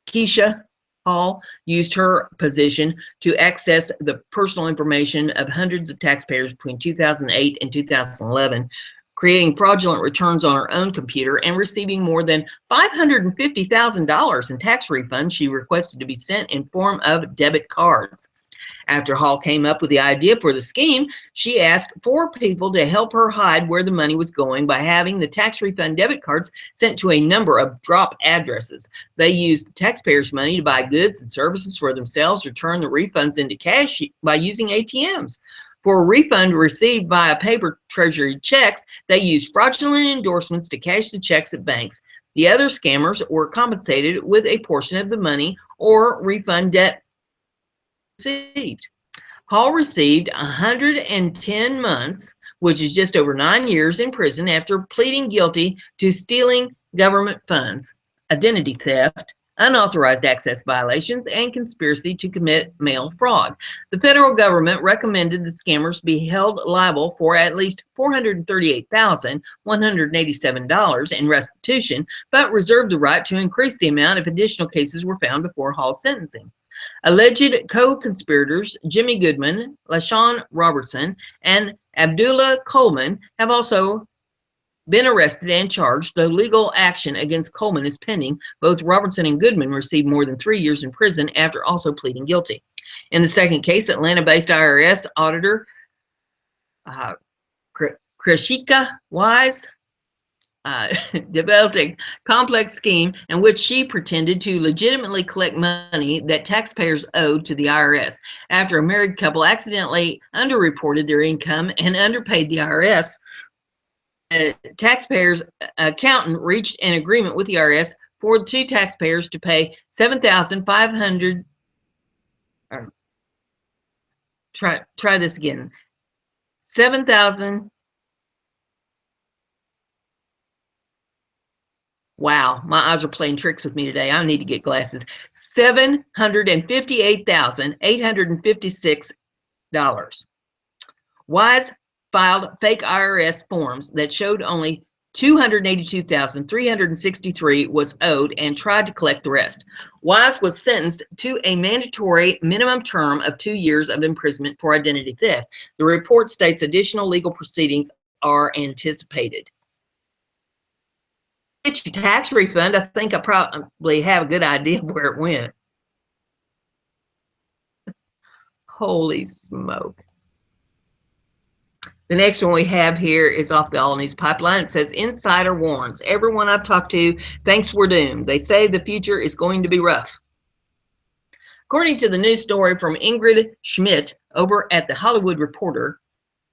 Keisha Hall used her position to access the personal information of hundreds of taxpayers between 2008 and 2011, creating fraudulent returns on her own computer and receiving more than $550,000 in tax refunds she requested to be sent in form of debit cards. After Hall came up with the idea for the scheme, she asked 4 people to help her hide where the money was going by having the tax refund debit cards sent to a number of drop addresses. They used taxpayers' money to buy goods and services for themselves or turn the refunds into cash by using ATMs. For a refund received via paper treasury checks, they used fraudulent endorsements to cash the checks at banks. The other scammers were compensated with a portion of the money or refund debt received. Hall received 110 months, which is just over 9 years in prison, after pleading guilty to stealing government funds, identity theft, unauthorized access violations, and conspiracy to commit mail fraud. The federal government recommended the scammers be held liable for at least $438,187 in restitution, but reserved the right to increase the amount if additional cases were found before Hall's sentencing. Alleged co-conspirators Jimmy Goodman, LaShawn Robertson, and Abdullah Coleman have also been arrested and charged, though legal action against Coleman is pending. Both Robertson and Goodman received more than 3 years in prison after also pleading guilty. In the second case, Atlanta-based IRS auditor Krishika Wise developed a complex scheme in which she pretended to legitimately collect money that taxpayers owed to the IRS. After a married couple accidentally underreported their income and underpaid the IRS, the taxpayer's accountant reached an agreement with the IRS for the 2 taxpayers to pay $7,500. Try this again. 7,000. Wow, my eyes are playing tricks with me today. I need to get glasses. $758,856. Wise filed fake IRS forms that showed only $282,363 was owed and tried to collect the rest. Wise was sentenced to a mandatory minimum term of 2 years of imprisonment for identity theft. The report states additional legal proceedings are anticipated. Get your tax refund. I think I probably have a good idea where it went. Holy smoke. The next one we have here is off the All News Pipeline. It says, insider warns. Everyone I've talked to thinks we're doomed. They say the future is going to be rough. According to the news story from Ingrid Schmidt over at The Hollywood Reporter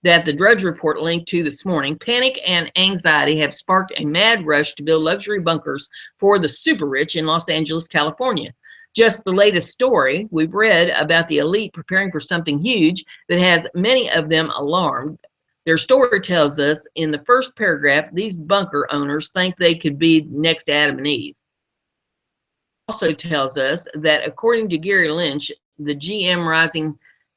that the Drudge Report linked to this morning, panic and anxiety have sparked a mad rush to build luxury bunkers for the super rich in Los Angeles, California. Just the latest story, we've read about the elite preparing for something huge that has many of them alarmed. Their story tells us in the first paragraph, these bunker owners think they could be next Adam and Eve. It also tells us that according to Gary Lynch, the GM Rising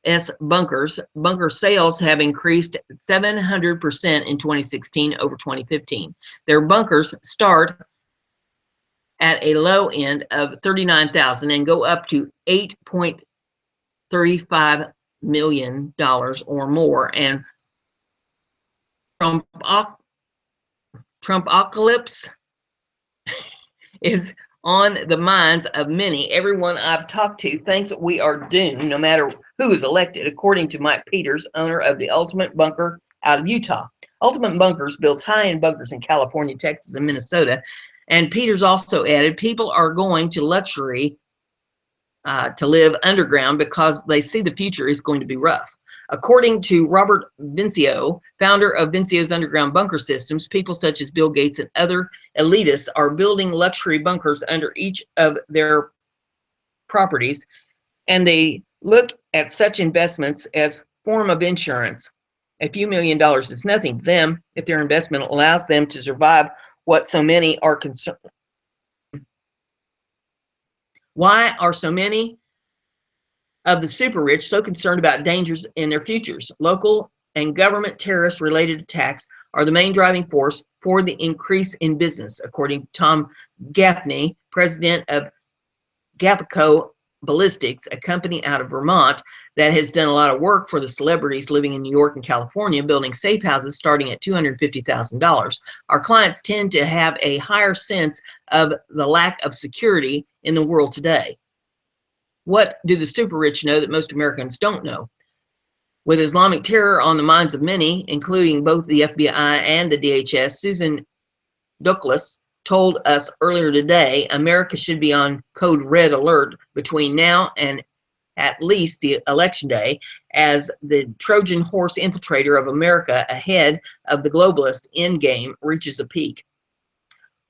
U.S. bunkers. Bunker sales have increased 700% in 2016 over 2015. Their bunkers start at a low end of $39,000 and go up to $8.35 million or more. And Trumpocalypse is on the minds of many. Everyone I've talked to thinks we are doomed no matter who is elected, according to Mike Peters, owner of the Ultimate Bunker out of Utah. Ultimate Bunkers builds high-end bunkers in California, Texas, and Minnesota. And Peters also added, people are going to luxury to live underground because they see the future is going to be rough. According to Robert Vincio, founder of Vincio's Underground Bunker Systems, people such as Bill Gates and other elitists are building luxury bunkers under each of their properties, and they look at such investments as form of insurance. A few $1 million is nothing to them if their investment allows them to survive what so many are concerned. Why are so many of the super rich so concerned about dangers in their futures? Local and government terrorist related attacks are the main driving force for the increase in business, according to Tom Gaffney, president of Gapaco Ballistics, a company out of Vermont that has done a lot of work for the celebrities living in New York and California, building safe houses starting at $250,000. Our clients tend to have a higher sense of the lack of security in the world today. What do the super rich know that most Americans don't know? With Islamic terror on the minds of many, including both the FBI and the DHS, Susan Douglas told us earlier today, America should be on code red alert between now and at least the election day, as the Trojan horse infiltrator of America ahead of the globalist endgame reaches a peak.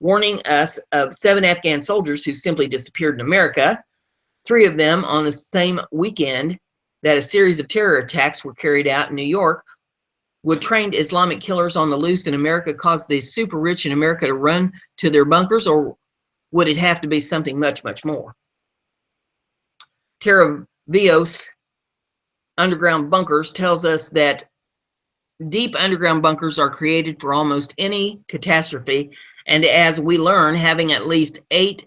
Warning us of 7 Afghan soldiers who simply disappeared in America, 3 of them on the same weekend that a series of terror attacks were carried out in New York. Would trained Islamic killers on the loose in America cause the super rich in America to run to their bunkers, or would it have to be something much, much more? Vios Underground Bunkers tells us that deep underground bunkers are created for almost any catastrophe, and as we learn, having at least 8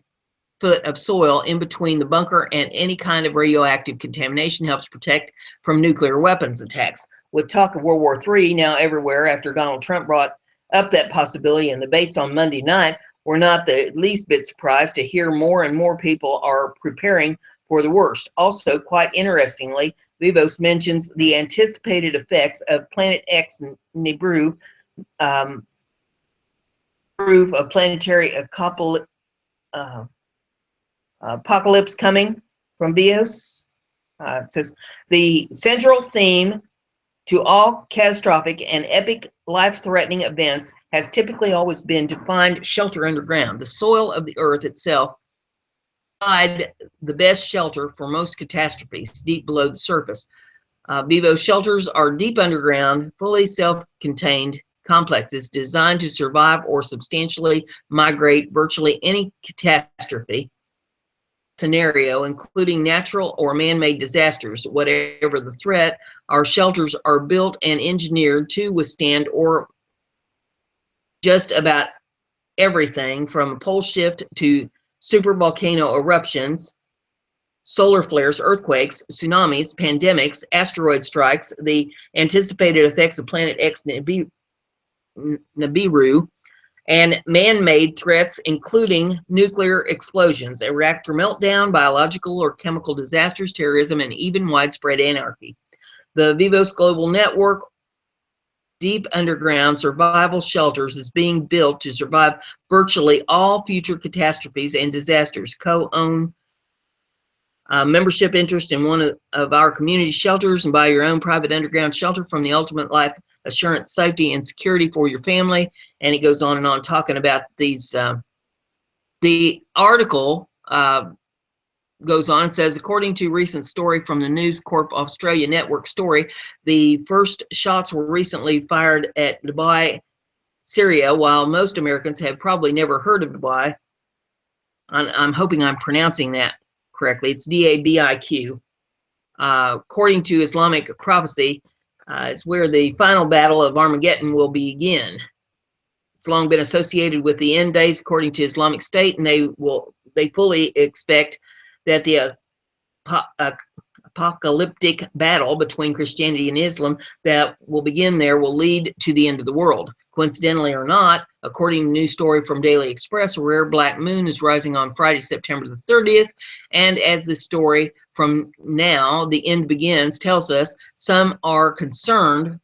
foot of soil in between the bunker and any kind of radioactive contamination helps protect from nuclear weapons attacks. With talk of World War III now everywhere after Donald Trump brought up that possibility in the debates on Monday night, we're not the least bit surprised to hear more and more people are preparing for the worst. Also, quite interestingly, Vivos mentions the anticipated effects of Planet X Nibiru, proof of planetary apocalypse coming from Bios. It says, the central theme to all catastrophic and epic life-threatening events has typically always been to find shelter underground. The soil of the earth itself provide the best shelter for most catastrophes deep below the surface. Vivos shelters are deep underground, fully self-contained complexes designed to survive or substantially migrate virtually any catastrophe scenario, including natural or man-made disasters. Whatever the threat, our shelters are built and engineered to withstand or just about everything from a pole shift to supervolcano eruptions, solar flares, earthquakes, tsunamis, pandemics, asteroid strikes, the anticipated effects of Planet X Nibiru, and man-made threats, including nuclear explosions, a reactor meltdown, biological or chemical disasters, terrorism, and even widespread anarchy. The Vivos Global Network deep underground survival shelters is being built to survive virtually all future catastrophes and disasters. Co-own membership interest in one of our community shelters and buy your own private underground shelter from the Ultimate Life Assurance, Safety, and Security for your family. And it goes on and on talking about these. The article goes on and says, according to a recent story from the News Corp Australia Network story, the first shots were recently fired at Dubai, Syria. While most Americans have probably never heard of Dubai, I'm hoping I'm pronouncing that correctly. It's DABIQ. according to Islamic prophecy, is where the final battle of Armageddon will begin. It's long been associated with the end days, according to Islamic State, and they fully expect that the apocalyptic battle between Christianity and Islam that will begin there will lead to the end of the world. Coincidentally or not, according to a news story from Daily Express, a rare black moon is rising on Friday, September the 30th. And as this story from now, the end begins, tells us, some are concerned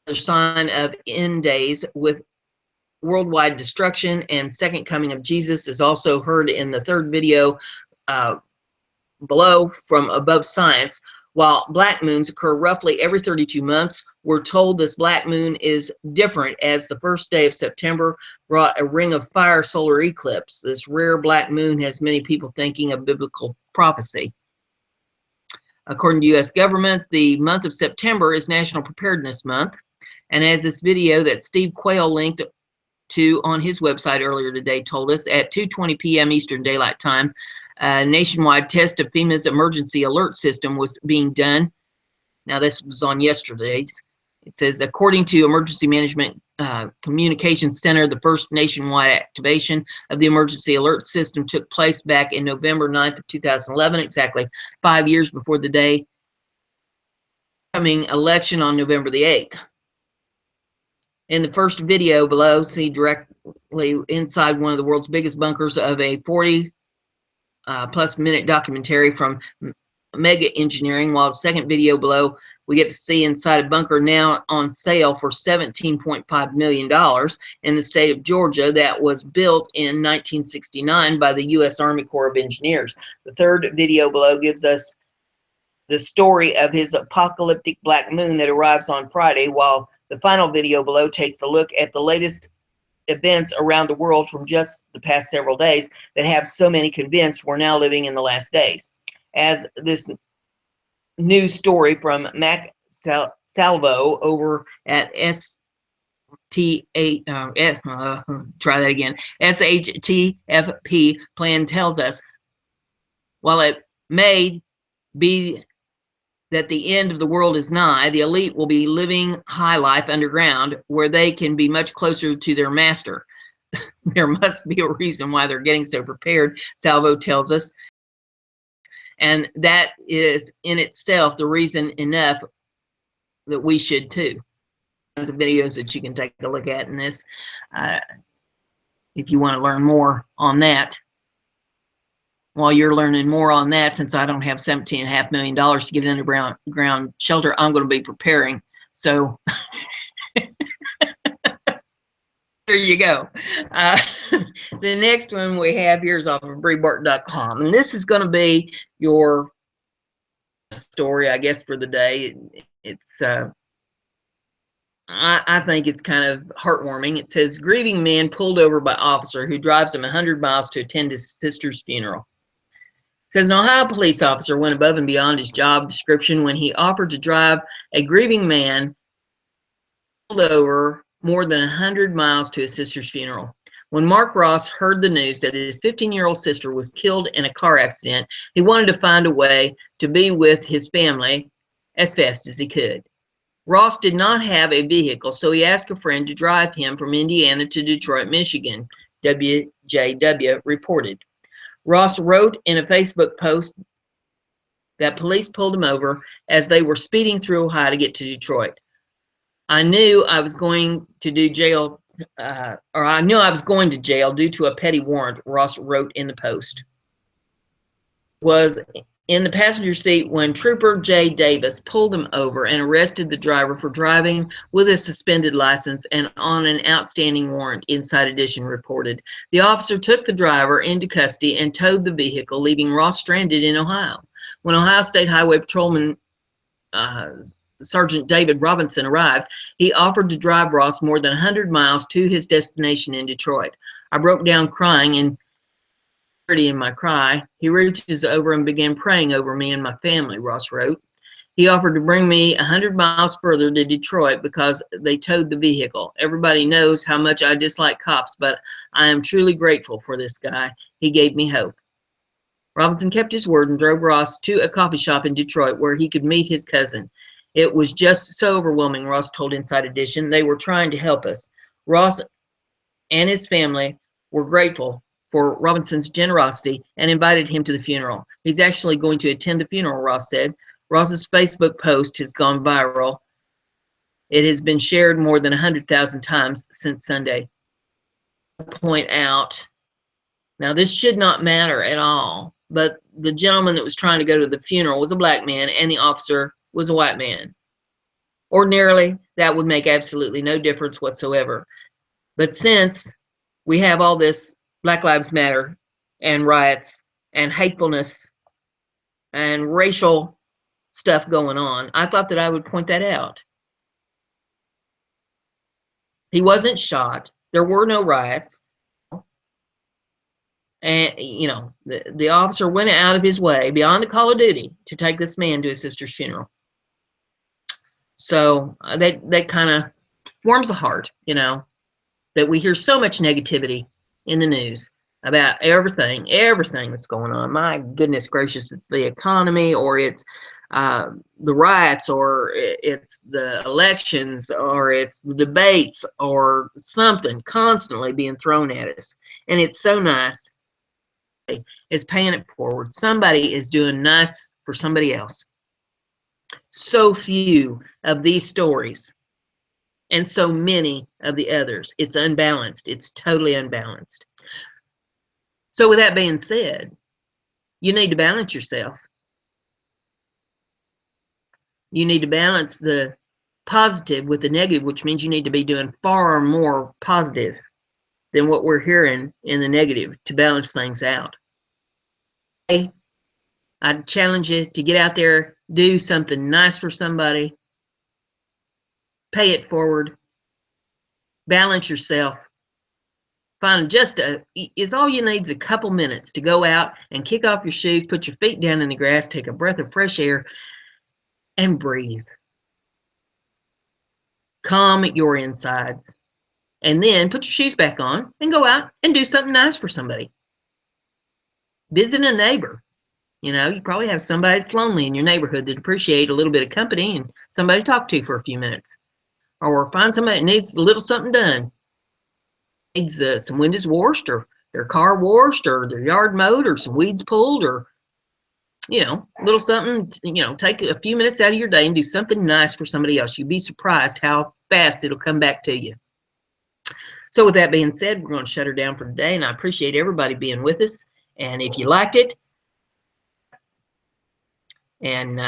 the sign of end days with worldwide destruction and second coming of Jesus is also heard in the third video below from Above Science. While black moons occur roughly every 32 months, we're told this black moon is different as the first day of September brought a ring of fire solar eclipse. This rare black moon has many people thinking of biblical prophecy. According to U.S. government, the month of September is National Preparedness Month. And as this video that Steve Quayle linked to on his website earlier today told us, at 2:20 p.m. Eastern Daylight Time, a nationwide test of FEMA's emergency alert system was being done. Now, this was on yesterday's. It says, according to Emergency Management Communications Center, the first nationwide activation of the emergency alert system took place back in November 9th of 2011, exactly 5 years before the day coming election on November the 8th. In the first video below, see directly inside one of the world's biggest bunkers of a 40 plus minute documentary from Mega Engineering, while the second video below, we get to see inside a bunker now on sale for $17.5 million in the state of Georgia that was built in 1969 by the U.S. Army Corps of Engineers. The third video below gives us the story of his apocalyptic black moon that arrives on Friday, while the final video below takes a look at the latest events around the world from just the past several days that have so many convinced we're now living in the last days. As this news story from Mac Salvo over at SHTFP plan tells us, while it may be that the end of the world is nigh, the elite will be living high life underground where they can be much closer to their master. There must be a reason why they're getting so prepared, Salvo tells us. And that is in itself the reason enough that we should too. There's videos that you can take a look at in this if you want to learn more on that. While you're learning more on that, since I don't have $17.5 million to get an underground shelter, I'm going to be preparing. So there you go. The next one we have here is off of brebarton.com. And this is going to be your story, I guess, for the day. It's I think it's kind of heartwarming. It says, grieving man pulled over by officer who drives him 100 miles to attend his sister's funeral. It says, an Ohio police officer went above and beyond his job description when he offered to drive a grieving man pulled over more than 100 miles to his sister's funeral. When Mark Ross heard the news that his 15-year-old sister was killed in a car accident, he wanted to find a way to be with his family as fast as he could. Ross did not have a vehicle, so he asked a friend to drive him from Indiana to Detroit, Michigan, WJW reported. Ross wrote in a Facebook post that police pulled him over as they were speeding through Ohio to get to Detroit. I knew I was going to jail due to a petty warrant, Ross wrote in the post. Was in the passenger seat when Trooper J. Davis pulled him over and arrested the driver for driving with a suspended license and on an outstanding warrant, Inside Edition reported. The officer took the driver into custody and towed the vehicle, leaving Ross stranded in Ohio. When Ohio State Highway Patrolman Sergeant David Robinson arrived, he offered to drive Ross more than 100 miles to his destination in Detroit. I broke down crying and in my cry, he reaches over and began praying over me and my family, Ross wrote. He offered to bring me 100 miles further to Detroit because they towed the vehicle. Everybody knows how much I dislike cops, but I am truly grateful for this guy. He gave me hope. Robinson kept his word and drove Ross to a coffee shop in Detroit where he could meet his cousin. It was just so overwhelming, Ross told Inside Edition. They were trying to help us. Ross and his family were grateful for Robinson's generosity and invited him to the funeral. He's actually going to attend the funeral, Ross said. Ross's Facebook post has gone viral. It has been shared more than 100,000 times since Sunday. Point out, now this should not matter at all, but the gentleman that was trying to go to the funeral was a black man and the officer was a white man. Ordinarily, that would make absolutely no difference whatsoever. But since we have all this Black Lives Matter and riots and hatefulness and racial stuff going on, I thought that I would point that out. He wasn't shot. There were no riots. And, you know, the officer went out of his way beyond the call of duty to take this man to his sister's funeral. So that kind of warms the heart, you know, that we hear so much negativity in the news about everything that's going on. My goodness gracious, it's the economy, or it's the riots, or it's the elections, or it's the debates, or something constantly being thrown at us. And it's so nice. Is paying it forward. Somebody is doing nice for somebody else. So few of these stories and so many of the others. It's unbalanced. It's totally unbalanced. So with that being said, you need to balance yourself. You need to balance the positive with the negative, which means you need to be doing far more positive than what we're hearing in the negative to balance things out. I'd challenge you to get out there, do something nice for somebody, pay it forward, balance yourself. Find is all you need is a couple minutes to go out and kick off your shoes, put your feet down in the grass, take a breath of fresh air, and breathe. Calm your insides. And then put your shoes back on and go out and do something nice for somebody. Visit a neighbor. You know, you probably have somebody that's lonely in your neighborhood that appreciate a little bit of company and somebody to talk to for a few minutes. Or find somebody that needs a little something done. Needs some windows washed, or their car washed, or their yard mowed, or some weeds pulled, or, you know, a little something, you know, take a few minutes out of your day and do something nice for somebody else. You'd be surprised how fast it'll come back to you. So with that being said, we're going to shut her down for today, and I appreciate everybody being with us. And if you liked it, and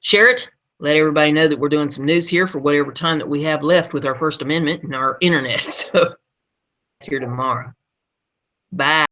share it, let everybody know that we're doing some news here for whatever time that we have left with our First Amendment and our internet. So here tomorrow. Bye.